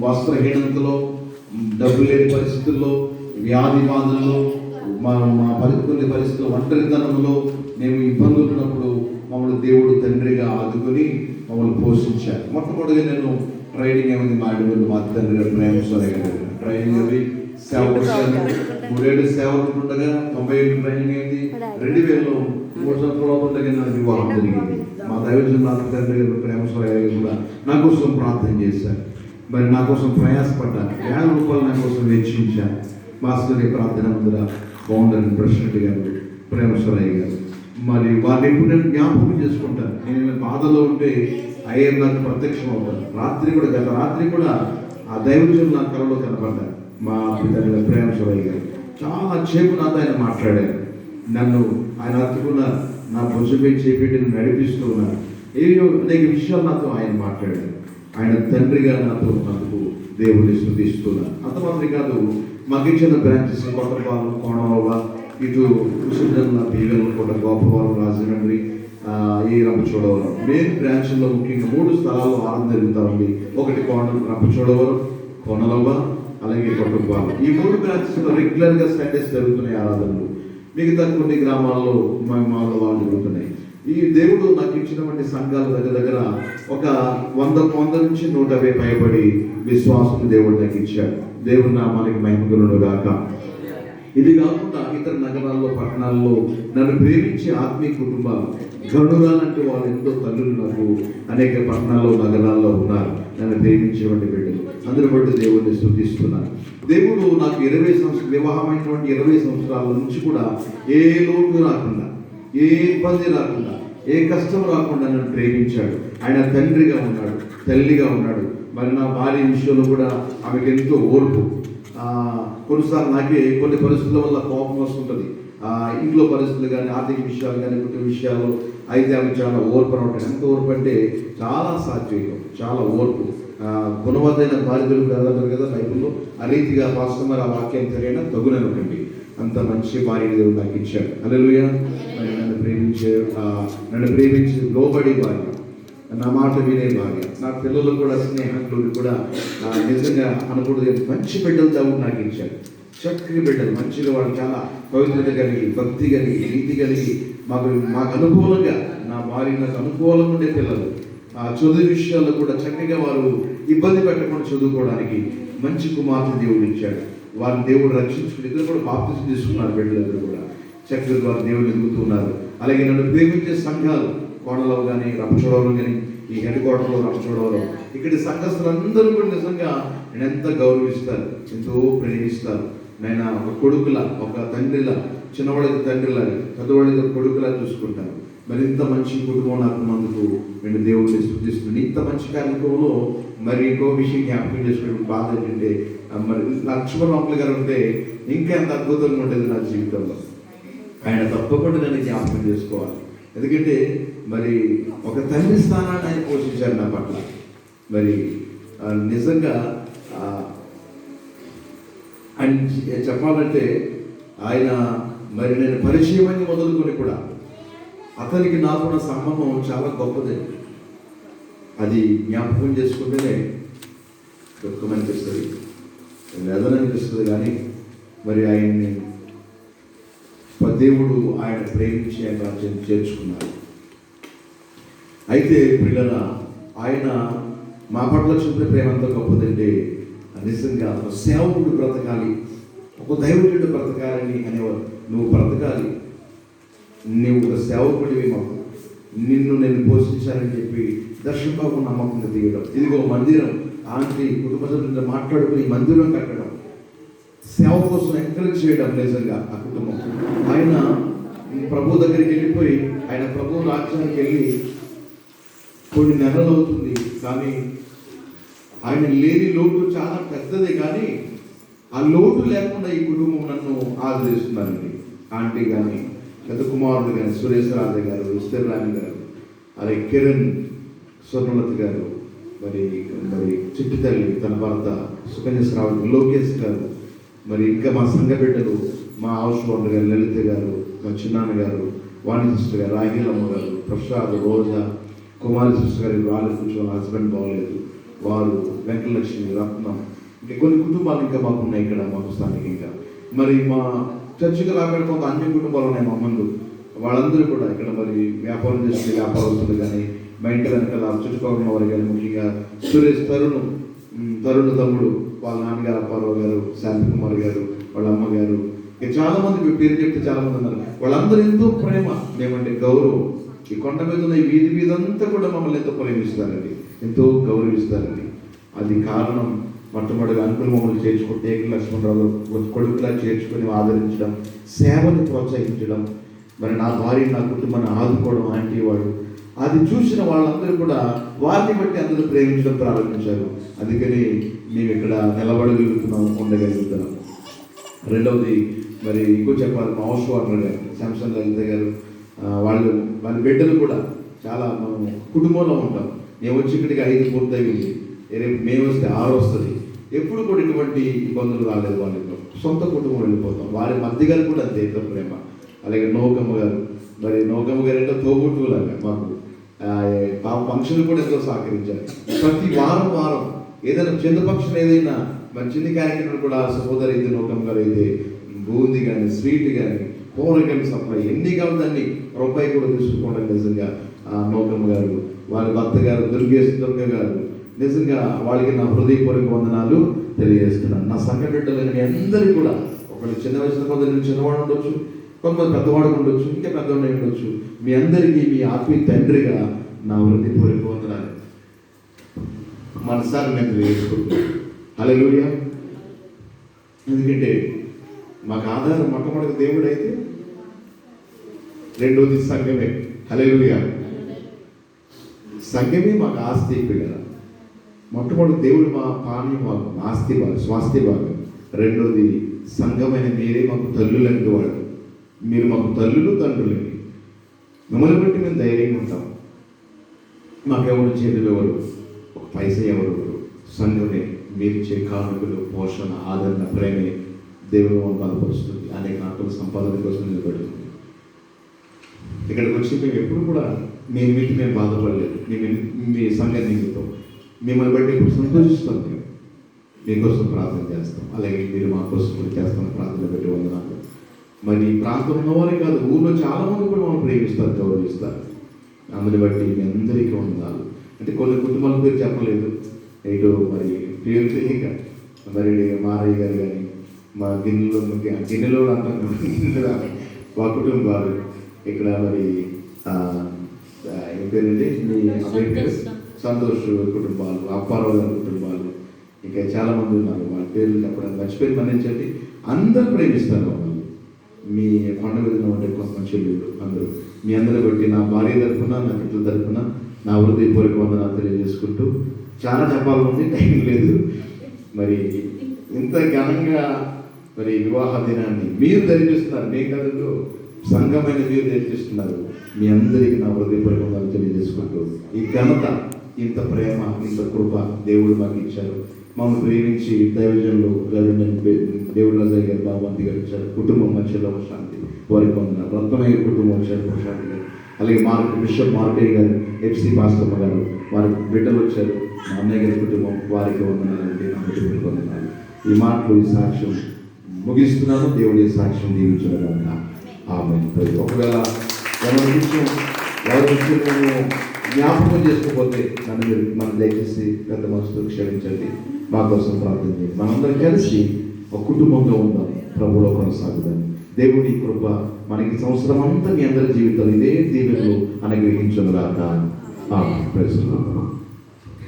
వస్త్రహీనతలో, డబ్బు లేని పరిస్థితుల్లో, వ్యాధి బాధల్లో, మా కొన్ని పరిస్థితుల్లో, ఒంటరితనంలో మేము ఇబ్బందులు ఉన్నప్పుడు మమ్మల్ని దేవుడు తండ్రిగా ఆదుకొని మమ్మల్ని పోషించారు. మొట్టమొదటిగా నేను ట్రైనింగ్ ఏమైంది మా తండ్రి గారు ప్రేమేశ్వరయ్య గారు ట్రైనింగ్ అది సేవ వచ్చాను. 3 సేవలు ఉండగా 97 ట్రైనింగ్ అయింది. 2000లో 3 సంవత్సరాలు ఉండగా నాకు వివాహం జరిగింది. మా దైవజనుడు నా తండ్రి గారు ప్రేమేశ్వరయ్య గారు కూడా నా కోసం ప్రార్థన చేశారు. మరి నా కోసం ప్రయాసపడ్డాను. ₹50 నా కోసం వెచ్చించాను. మాస్టర్ ప్రార్థన ముందర ఫౌండర్ అండ్ ప్రెసిడెంట్ గారు ప్రేమేశ్వరయ్య గారు. మరి వారిని ఎప్పుడు నేను జ్ఞాపకం చేసుకుంటాను. నేను బాధలో ఉంటే అయ్యే నాకు ప్రత్యక్షం అవుతాను. గత రాత్రి కూడా ఆ దైవజనులు నా కళలో కనపడ్డారు. మా పిల్లలు ప్రేమేశ్వరయ్య గారు చాలా సేపు నాతో ఆయన మాట్లాడారు. నన్ను ఆయన హత్తుకున్న నా భుజమే చేపెట్టి నడిపిస్తూ ఉన్నారు. అనేక విషయాలు నాతో ఆయన మాట్లాడారు. ఆయన తండ్రిగా నాతో నాకు దేవుడిని స్తుతిస్తున్నారు. అంత మాత్రమే కాదు, మాకు ఇచ్చిన బ్రాంచెస్ కొత్తపాలెం, కోనవల, ఇటు కుసుజల్ల, బీగలకోట, గోపవరం, రాజమండ్రి, ఈ రంపచోడవరం మెయిన్ బ్రాంచ్లో ముఖ్యంగా 3 స్థలాల్లో ఆరాధన జరుగుతూ ఉంది. ఒకటి రంపచోడవరం, కోనలవ్వ, అలాగే కొత్తపాలెం. ఈ 3 బ్రాంచెస్లో రెగ్యులర్గా సండేస్ జరుగుతున్నాయి ఆరాధనలు. మిగతా కొన్ని గ్రామాల్లో వాళ్ళు జరుగుతున్నాయి. ఈ దేవుడు నాకు ఇచ్చినటువంటి సంఘాల దగ్గర ఒక 100 నుంచి 150 పైబడి విశ్వాసం దేవుడు నాకు ఇచ్చాడు. దేవుడు నామానికి మహిమ కలుగును గాక. ఇది కాకుండా ఇతర నగరాల్లో, పట్టణాల్లో నన్ను ప్రేమించే ఆత్మీయ కుటుంబాలు, గనురాలంటే వాళ్ళు ఎంతో తల్లులు నాకు అనేక పట్టణాల్లో, నగరాల్లో ఉన్నారు. నన్ను ప్రేమించేటువంటి బిడ్డలు అందరూ బట్టి దేవుడిని స్తుతిస్తున్నారు. దేవుడు నాకు 20 సంవత్సరాలు వివాహమైనటువంటి 20 సంవత్సరాల నుంచి కూడా ఏ లోటు రాకుండా, ఏ ఇబ్బంది రాకుండా, ఏ కష్టం రాకుండా నన్ను ప్రేమించాడు. ఆయన తండ్రిగా ఉన్నాడు, తల్లిగా ఉన్నాడు. మరి నా భార్య విషయంలో కూడా ఆమెకు ఎంతో ఓర్పు. కొన్నిసార్లు నాకే కొన్ని పరిస్థితుల వల్ల కోపం వస్తుంటుంది. ఇంట్లో పరిస్థితులు కానీ, ఆర్థిక విషయాలు కానీ, కుటుంబ విషయాలు అయితే ఆమె చాలా ఓర్పు అనమాట. ఎంత ఓర్పు అంటే చాలా సాత్వికం, చాలా ఓర్పు. గుణవద్దైన భార్య దొరుకుతారు కదా బైబిల్లో. ఆ రీతిగా పాస్టర్ ఆ వాక్యం సరైన తగుననుకోండి. అంత మంచి భార్య దేవుడు నాకు ఇచ్చాడు. హల్లెలూయా. మరి నన్ను ప్రేమించి లోబడి భార్య, నా మాట వినే భార్య, నా పిల్లలు కూడా స్నేహితులు కూడా నిజంగా అనకూడదు, మంచి బిడ్డలు దేవుడు నాకు ఇచ్చాడు. చక్కని బిడ్డలు, మంచిగా వాళ్ళు చాలా పవిత్రత కలిగి, భక్తి కలిగి, నీతి కలిగి, మాకు అనుకూలంగా, నా భార్య నాకు అనుకూలంగా ఉండే పిల్లలు. చదువు విషయాల్లో కూడా చక్కగా వారు ఇబ్బంది పెట్టకుండా చదువుకోవడానికి మంచి కుమార్తె దేవుడు ఇచ్చాడు. వారిని దేవుడు రక్షించుకుని ఇద్దరు కూడా బాప్తిసం తీసుకున్నారు. బిడ్డలందరూ కూడా చక్కగా వారు దేవుడు ఎదుగుతున్నారు. అలాగే నన్ను ప్రేమించే సంఘాలు కోడలో కానీ, రంపచోడవరం కానీ, ఈ హెడ్ క్వార్టర్లో రంపచోడవరం, ఇక్కడి సంఘస్థులందరూ కూడా నిజంగా నేను ఎంత గౌరవిస్తారు, ఎంతో ప్రేమిస్తారు. నేను ఒక కొడుకులా, ఒక తండ్రిలా, చిన్నవాళ్ళకి తండ్రిలా, పెద్దవాళ్ళకి కొడుకులా చూసుకుంటాను. మరి ఇంత మంచి కుటుంబం నాకు ఉన్నందుకు నేను దేవుడిని స్తుతిస్తున్నాను. ఇంత మంచి కార్యక్రమంలో మరి ఇంకో విషయం జ్ఞాపకం చేసుకునే బాధ ఏంటంటే, మరి లక్ష్మణ్ అంకుల్ గారు ఉంటే ఇంకా ఎంత అద్భుతంగా ఉండేది నా జీవితంలో. ఆయన తప్పకుండా నేను జ్ఞాపకం చేసుకోవాలి. ఎందుకంటే మరి ఒక తండ్రి స్థానాన్ని ఆయన పోషించారు నా పట్ల. మరి నిజంగా ఆయన చెప్పాలంటే ఆయన మరి నేను పరిచయమని మొదలుకొని కూడా అతనికి నాకున్న సంబంధం చాలా గొప్పదే. అది జ్ఞాపకం చేసుకుంటేనే దుఃఖం అనిపిస్తుంది, వేదన అనిపిస్తుంది. కానీ మరి ఆయన్ని దేవుడు ఆయన ప్రేమించి ఆయన రాజ్యం చేర్చుకున్నారు. అయితే పిల్లల ఆయన మా పట్ల చూపిన ప్రేమ ఎంత గొప్పదంటే, నిజంగా ఒక సేవకుడు బ్రతకాలి, ఒక దైవజనుడు బ్రతకాలని అనేవారు. నువ్వు బ్రతకాలి, నువ్వు ఒక సేవకుడివి, మాకు నిన్ను నేను పోషించాలని చెప్పి దర్శనబాబు నమ్మకంగా తీయడం. ఇదిగో మందిరం, ఆంటీ కుటుంబ సభ్యులతో మాట్లాడుకుని మందిరం కట్టడం, సేవ కోసం ఎంకరేజ్ చేయడం. నిజంగా ఆ కుటుంబం ఆయన ప్రభు దగ్గరికి వెళ్ళిపోయి, ఆయన ప్రభు రాజ్యానికి వెళ్ళి కొన్ని నెలలు అవుతుంది. కానీ ఆయన లేని లోటు చాలా పెద్దదే. కానీ ఆ లోటు లేకుండా ఈ కుటుంబం నన్ను ఆదరిస్తున్నారండి. ఆంటీ కానీ, పెద్ద కుమారుడు కానీ, సురేష్ రాజు గారు, విస్తరాణి గారు, అలాగే కిరణ్, స్వర్ణలత గారు, మరి చిట్టి తల్లి తన భర్త సుకన్య శ్రావణి, లోకేష్ గారు, మరి ఇంకా మా సంఘ బిడ్డలు, మా హౌస్ ఓనర్ గారు లలిత గారు, మా చిన్నాన్న గారు, వాణి సిస్టర్ గారు, రాగిలమ్మ గారు, ప్రసాద్, రోజా, కుమారి సిస్టర్ గారు రాలేదు, కొంచెం హస్బెండ్ బాగోలేదు, వారు వెంకటలక్ష్మి, రత్నం, ఇంకా కొన్ని కుటుంబాలు ఇంకా మాకు ఉన్నాయి ఇక్కడ మాకు స్థానికంగా. మరి మా చర్చికి రాబడి కొంత అన్ని కుటుంబాలు ఉన్నాయి మా ముందు. వాళ్ళందరూ కూడా ఇక్కడ మరి వ్యాపారం చేసే వ్యాపారస్తులు కానీ, మా ఇంటి వెనకాల చుట్టుపక్కల ఉన్న వారు కానీ, ముఖ్యంగా సురేష్ తరుణ్ తమ్ముడు, వాళ్ళ నాన్నగారు అప్పారావు గారు, శాంతికుమార్ గారు, వాళ్ళ అమ్మగారు, ఇంకా చాలా మంది పేరు చెప్తే చాలా మంది ఉన్నారు. వాళ్ళందరూ ఎంతో ప్రేమ, మేమంటే గౌరవం. ఈ కొండ మీద ఉన్న ఈ వీధి మీద అంతా కూడా మమ్మల్ని ఎంతో ప్రేమిస్తారండి, ఎంతో గౌరవిస్తారండి. అది కారణం మొట్టమొదటిగా అంకుల్ మమ్మల్ని చేర్చుకుని టేకుల లక్ష్మణరావు కొడుకులా చేర్చుకొని ఆదరించడం, సేవని ప్రోత్సహించడం, మరి నా భార్య నా కుటుంబాన్ని ఆదుకోవడం, ఆంటీ వాడు, అది చూసిన వాళ్ళందరూ కూడా వారిని బట్టి అందరూ ప్రేమించడం ప్రారంభించారు. అందుకని మేము ఇక్కడ నిలబడగలుగుతున్నాం, ఉండగలుగుతున్నాం. రెండవది మరి ఇంకో చెప్పాలి, మా హౌస్ వాటర్ గారు శాంసంగ్ లలిత గారు, వాళ్ళ బిడ్డలు కూడా చాలా మనం కుటుంబంలో ఉంటాం. మేము వచ్చి ఇక్కడికి 5 పూర్తయింది, రేపు మేము వస్తే 6 వస్తుంది. ఎప్పుడు కూడా ఇటువంటి ఇబ్బందులు రాలేదు. వాళ్ళతో సొంత కుటుంబం వెళ్ళిపోతాం. వారి మధ్య గారు కూడా అంతే ఎంతో ప్రేమ. అలాగే నౌకమ్మ గారు, మరి నౌకమ్మ గారు ఎంతో తోబుట్టులాగా మాకు ఫంక్షన్ కూడా ఎంతో సహకరించారు. ప్రతి వారం ఏదైనా చిన్న ఫంక్షన్ ఏదైనా మరి చిన్న కార్యక్రమం కూడా సహోదరి అయితే నౌకమ్మ గారు అయితే బూందీ కానీ, స్వీట్ కానీ, కూర కానీ సప్లై ఎన్ని కావాలని రూపాయి కూడా తీసుకోవడం నిజంగా నౌకమ్మ గారు, వారి భర్త గారు దుర్గ గారు, నిజంగా వాళ్ళకి నా హృదయపూర్వక వందనాలు తెలియజేస్తున్నాను. నా సంఘ బిడ్డలని మీ అందరికీ కూడా, ఒకళ్ళు చిన్న వయసులో కొందరు చిన్నవాడు ఉండొచ్చు, కొంతమంది పెద్దవాడు ఉండొచ్చు, ఇంకా పెద్దవాడు ఉండొచ్చు, మీ అందరికీ మీ ఆత్మీయ తండ్రిగా నా హృదయపూర్వక వందనాలు మనసారి నేను తెలియజేసుకుంటున్నాను. హల్లెలూయా. ఎందుకంటే మాకు ఆధారం మొట్టమొదటి దేవుడు అయితే, రెండోది సంఘమే. హల్లెలూయా. సంఘమే మాకు ఆస్తి పిల్లల. మొట్టమొదటి దేవుడు మా పాని భాగం, ఆస్తి భాగం, స్వాస్థ్య భాగం. రెండోది సంఘమైన మీరే మాకు తల్లులంటే వాడు. మీరు మాకు తల్లులు తండ్రులండి. మిమ్మల్ని బట్టి మేము ధైర్యంగా ఉంటాం. మాకెవరు చేతులు ఎవరు, ఒక పైసా ఎవరు, సంఘమే మీరిచ్చే కానుకలు, పోషణ, ఆదరణ, ప్రేమే దేవుడు మమ్మల్ని బలపరుస్తుంది. అనేక ఆత్మల సంపాదన కోసం నిలబడుతుంది. ఇక్కడికి వచ్చి మేము ఎప్పుడు కూడా మేము బాధపడలేదు. మీ సంఘ నిమిత్తం మిమ్మల్ని బట్టి ఇప్పుడు సంతోషిస్తాం. మేము మీకోసం ప్రార్థన చేస్తాం. అలాగే మీరు మా కోసం కూడా చేస్తాం. ప్రార్థన పెట్టి వందనాలు. మరి ఈ ప్రాంతంలో ఉన్నవారే కాదు, ఊళ్ళో చాలా మంది కూడా మమ్మల్ని ప్రేమిస్తారు, గౌరవిస్తారు. అందుని బట్టి మీ అందరికీ వందనాలు. అంటే కొన్ని కుటుంబాల పేరు చెప్పలేదు, ఏదో మరి పేరు తెలియక మరి మారయ్య గారు కానీ, మా గిన్నెలో అంటాం, మా కుటుంబాలు ఇక్కడ మరి ఏం పేరండి మీ సంతోష్ కుటుంబాలు, అప్పారావు గారి కుటుంబాలు, ఇంకా చాలా మంది ఉన్నారు. వాళ్ళ పేర్లు చెప్పడానికి మర్చిపోయి మన్నించండి. అందరూ ప్రేమిస్తారు వాళ్ళు. మీ కొండ మీద ఉండే కొంత చెల్లెళ్ళు అందరూ, మీ అందరూ బట్టి నా భార్య తరఫున, నా పిల్లల తరఫున నా హృదయపూర్వక వందనాలు తెలియజేసుకుంటూ, చాలా చెప్పాలని టైం లేదు. మరి ఇంత ఘనంగా మరి వివాహ దినాన్ని మీరు ధరించేస్తున్నారు, మీ కథలో సంఘమైన మీరు ధరించేస్తున్నారు. మీ అందరికీ నా హృదయపూర్వక వందనాలు తెలియజేసుకుంటూ, ఈ ఘనత, ఇంత ప్రేమ, ఇంత కృప దేవుడు మాకు ఇచ్చారు. మమ్మల్ని ప్రేమించి దైవజనులు దేవుడు రాజయ్య గారు, బాబంతి గారు ఇచ్చారు. కుటుంబం మధ్యలో శాంతి, వారికి వందనాలు. రత్నమయ్య కుటుంబం వచ్చారు, ప్రశాంతి గారు, అలాగే బిషప్ మార్కయ్య గారు, ఎఫ్సి పాస్టమ్మ గారు, వారి బిడ్డలు వచ్చారు. మా అన్నయ్య గారి కుటుంబం, వారికి వందనాలంటే నా బిడ్డలకు వందనాలు. ఈ మాటలు, ఈ సాక్ష్యం ముగిస్తున్నాను. దేవుడి సాక్ష్యం దీవించగలగా ఆమేన్. ఒకవేళ ఎవరి విషయం మేము జ్ఞాపకం చేసుకోకపోతే మనం దయచేసి పెద్ద మనసుతో క్షమించండి. మా కోసం ప్రార్థన చేయండి. మనందరం కలిసి ఒక కుటుంబంగా ఉందాం, ప్రభువులో కొనసాగుదాం. దేవుడి కృప మనకి సంవత్సరం అంతా మీ అందరి జీవితాలు ఇదే దీవెనలు అనుగ్రహించునుగాక. ఆమేన్. Praise the lord.